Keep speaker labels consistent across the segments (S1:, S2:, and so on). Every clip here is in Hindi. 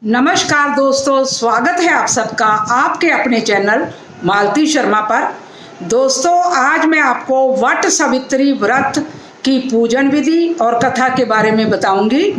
S1: नमस्कार दोस्तों, स्वागत है आप सबका आपके अपने चैनल मालती शर्मा पर। दोस्तों, आज मैं आपको वट सावित्री व्रत की पूजन विधि और कथा के बारे में बताऊंगी।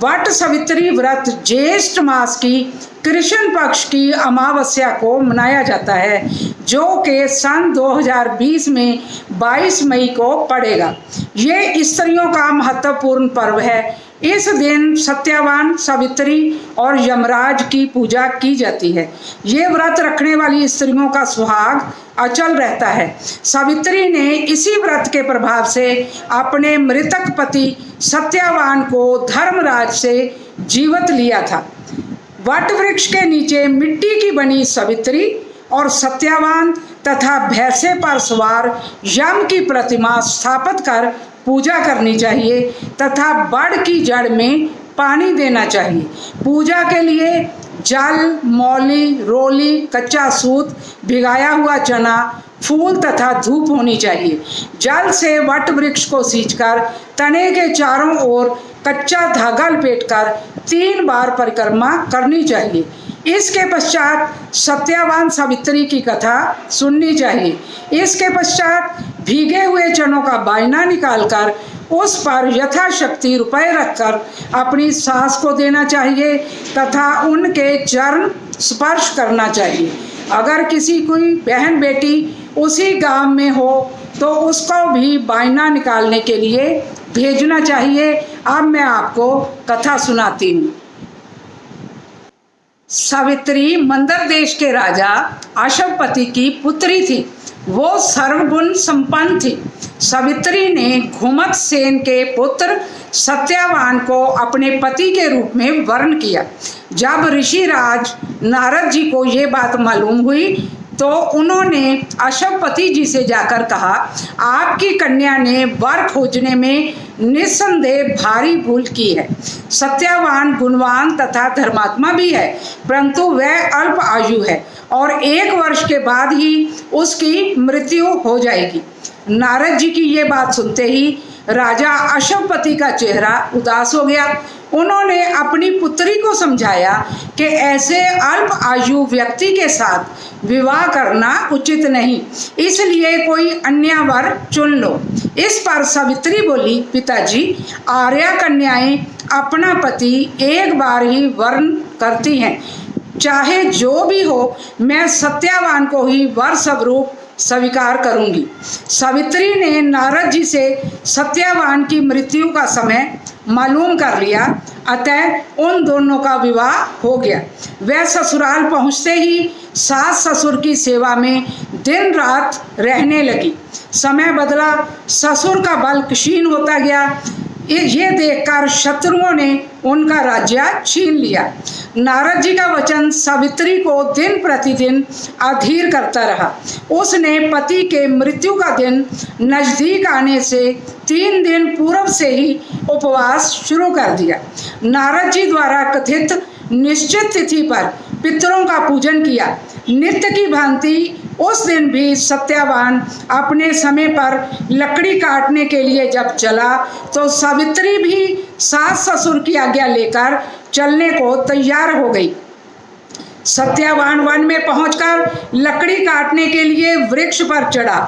S1: वट सावित्री व्रत ज्येष्ठ मास की कृष्ण पक्ष की अमावस्या को मनाया जाता है, जो कि सन 2020 में 22 मई को पड़ेगा। ये स्त्रियों का महत्वपूर्ण पर्व है। इस दिन सत्यवान, सावित्री और यमराज की पूजा की जाती है। ये व्रत रखने वाली स्त्रियों का सुहाग अचल रहता है। सावित्री ने इसी व्रत के प्रभाव से अपने मृतक पति सत्यवान को धर्मराज से जीवित लिया था। वट वृक्ष के नीचे मिट्टी की बनी सावित्री और सत्यवान तथा भैंसे पर सवार यम की प्रतिमा स्थापित कर पूजा करनी चाहिए तथा बड़ की जड़ में पानी देना चाहिए। पूजा के लिए जल, मौली, रोली, कच्चा सूत, भिगाया हुआ चना, फूल तथा धूप होनी चाहिए। जल से वट वृक्ष को सींचकर तने के चारों ओर कच्चा धागा लपेटकर 3 बार परिक्रमा करनी चाहिए। इसके पश्चात सत्यवान सावित्री की कथा सुननी चाहिए। इसके पश्चात भीगे हुए चनों का बायना निकालकर उस पर यथाशक्ति रुपए रखकर अपनी सास को देना चाहिए तथा उनके चरण स्पर्श करना चाहिए। अगर किसी कोई बहन बेटी उसी गांव में हो तो उसको भी बायना निकालने के लिए भेजना चाहिए। अब मैं आपको कथा सुनाती हूँ। सावित्री मंदर देश के राजा अशवपति की पुत्री थी। वो सर्वगुण संपन्न थी। सावित्री ने घुमत सेन के पुत्र सत्यवान को अपने पति के रूप में वर्ण किया। जब ऋषिराज नारद जी को ये बात मालूम हुई तो उन्होंने अशवपति जी से जाकर कहा, आपकी कन्या ने वर खोजने में निस्संदेह भारी भूल की है। सत्यवान गुणवान तथा धर्मात्मा भी है, परंतु वह अल्प आयु है और 1 वर्ष के बाद ही उसकी मृत्यु हो जाएगी। नारद जी की ये बात सुनते ही राजा अशवपति का चेहरा उदास हो गया। उन्होंने अपनी पुत्री को समझाया कि ऐसे अल्प आयु व्यक्ति के साथ विवाह करना उचित नहीं, इसलिए कोई अन्य वर चुन लो। इस पर सावित्री बोली, पिताजी, आर्या कन्याएं अपना पति एक बार ही वर्ण करती हैं। चाहे जो भी हो, मैं सत्यवान को ही वर स्वरूप स्वीकार करूंगी। सावित्री ने नारद जी से सत्यवान की मृत्यु का समय मालूम कर लिया, अतः उन दोनों का विवाह हो गया। वह ससुराल पहुंचते ही सास ससुर की सेवा में दिन रात रहने लगी। समय बदला, ससुर का बल क्षीण होता गया। ये देखकर शत्रुओं ने उनका राज्य छीन लिया। नारद जी का वचन सावित्री को दिन प्रतिदिन अधीर करता रहा। उसने पति के मृत्यु का दिन नजदीक आने से 3 दिन पूर्व से ही उपवास शुरू कर दिया। नारद जी द्वारा कथित निश्चित तिथि पर पितरों का पूजन किया। नित्य की भांति उस दिन भी सत्यवान अपने समय पर लकड़ी काटने के लिए जब चला तो सावित्री भी सास ससुर की आज्ञा लेकर चलने को तैयार हो गई। सत्यवान वन में पहुंचकर लकड़ी काटने के लिए वृक्ष पर चढ़ा।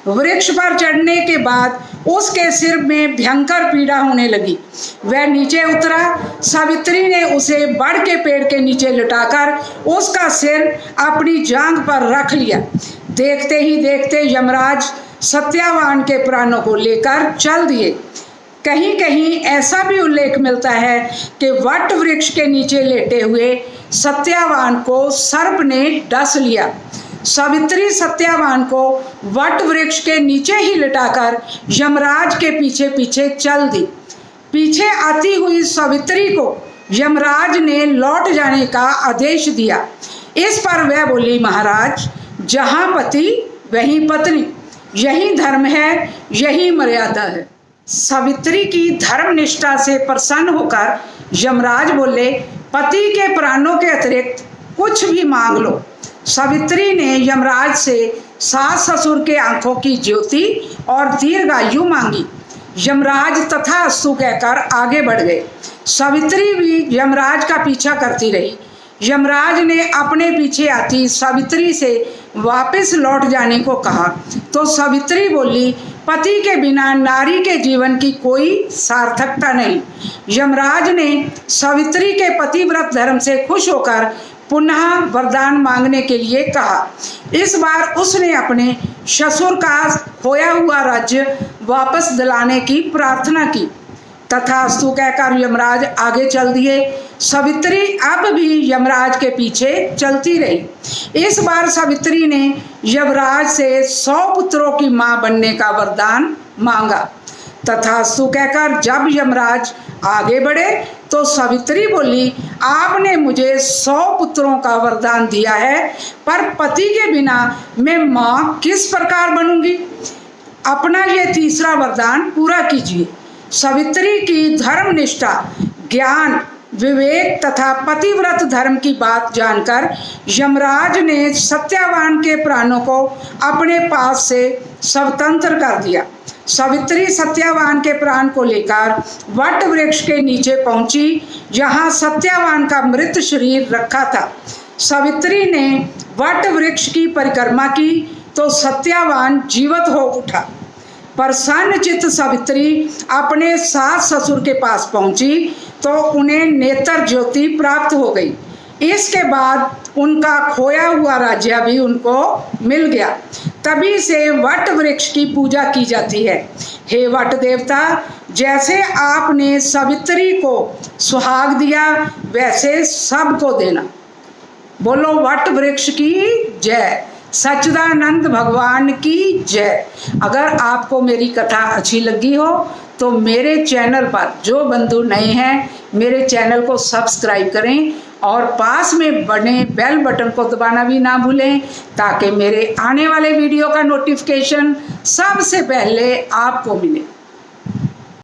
S1: वृक्ष पर चढ़ने के बाद उसके सिर में भयंकर पीड़ा होने लगी। वह नीचे उतरा। सावित्री ने उसे बड़ के पेड़ के नीचे लटाकर उसका सिर अपनी जांघ पर रख लिया। देखते ही देखते यमराज सत्यवान के प्राणों को लेकर चल दिए। कहीं कहीं ऐसा भी उल्लेख मिलता है कि वट वृक्ष के नीचे लेटे हुए सत्यवान को सर्प ने डस लिया। सावित्री सत्यवान को वट वृक्ष के नीचे ही लिटाकर यमराज के पीछे पीछे चल दी। पीछे आती हुई सावित्री को यमराज ने लौट जाने का आदेश दिया। इस पर वह बोली, महाराज, जहाँ पति वहीं पत्नी, यही धर्म है, यही मर्यादा है। सावित्री की धर्मनिष्ठा से प्रसन्न होकर यमराज बोले, पति के प्राणों के अतिरिक्त कुछ भी मांग लो। सावित्री ने यमराज से सास ससुर के आंखों की ज्योति और दीर्घायु मांगी। यमराज तथास्तु कहकर आगे बढ़ गए। सावित्री भी यमराज का पीछा करती रही। यमराज ने अपने पीछे आती सावित्री से वापस लौट जाने को कहा तो सावित्री बोली, पति के बिना नारी के जीवन की कोई सार्थकता नहीं। यमराज ने सावित्री के पतिव्रत धर्म से खुश होकर पुनः वरदान मांगने के लिए कहा। इस बार उसने अपने ससुर का खोया हुआ राज्य वापस दिलाने की प्रार्थना की। तथास्तु कहकर यमराज आगे चल दिए। सावित्री अब भी यमराज के पीछे चलती रही। इस बार सावित्री ने यमराज से 100 पुत्रों की मां बनने का वरदान मांगा। तथास्तु कहकर जब यमराज आगे बढ़े तो सावित्री बोली, आपने मुझे 100 पुत्रों का वरदान दिया है, पर पति के बिना मैं मां किस प्रकार बनूंगी? अपना ये तीसरा वरदान पूरा कीजिए। सावित्री की धर्मनिष्ठा, ज्ञान, विवेक तथा पतिव्रत धर्म की बात जानकर यमराज ने सत्यवान के प्राणों को अपने पास से स्वतंत्र कर दिया। सावित्री सत्यवान के प्राण को लेकर वट वृक्ष के नीचे पहुंची, जहां सत्यवान का मृत शरीर रखा था। सावित्री ने वट वृक्ष की परिक्रमा की तो सत्यवान जीवित हो उठा। प्रसन्नचित्त सावित्री अपने सास ससुर के पास पहुंची तो उन्हें नेत्र ज्योति प्राप्त हो गई। इसके बाद उनका खोया हुआ राज्य भी उनको मिल गया। तभी से वट वृक्ष की पूजा की जाती है। हे वट देवता, जैसे आपने सावित्री को सुहाग दिया वैसे सबको देना। बोलो वट वृक्ष की जय, सच्चिदानंद भगवान की जय। अगर आपको मेरी कथा अच्छी लगी हो तो मेरे चैनल पर जो बंधु नए हैं मेरे चैनल को सब्सक्राइब करें और पास में बने बेल बटन को दबाना भी ना भूलें, ताकि मेरे आने वाले वीडियो का नोटिफिकेशन सबसे पहले आपको मिले।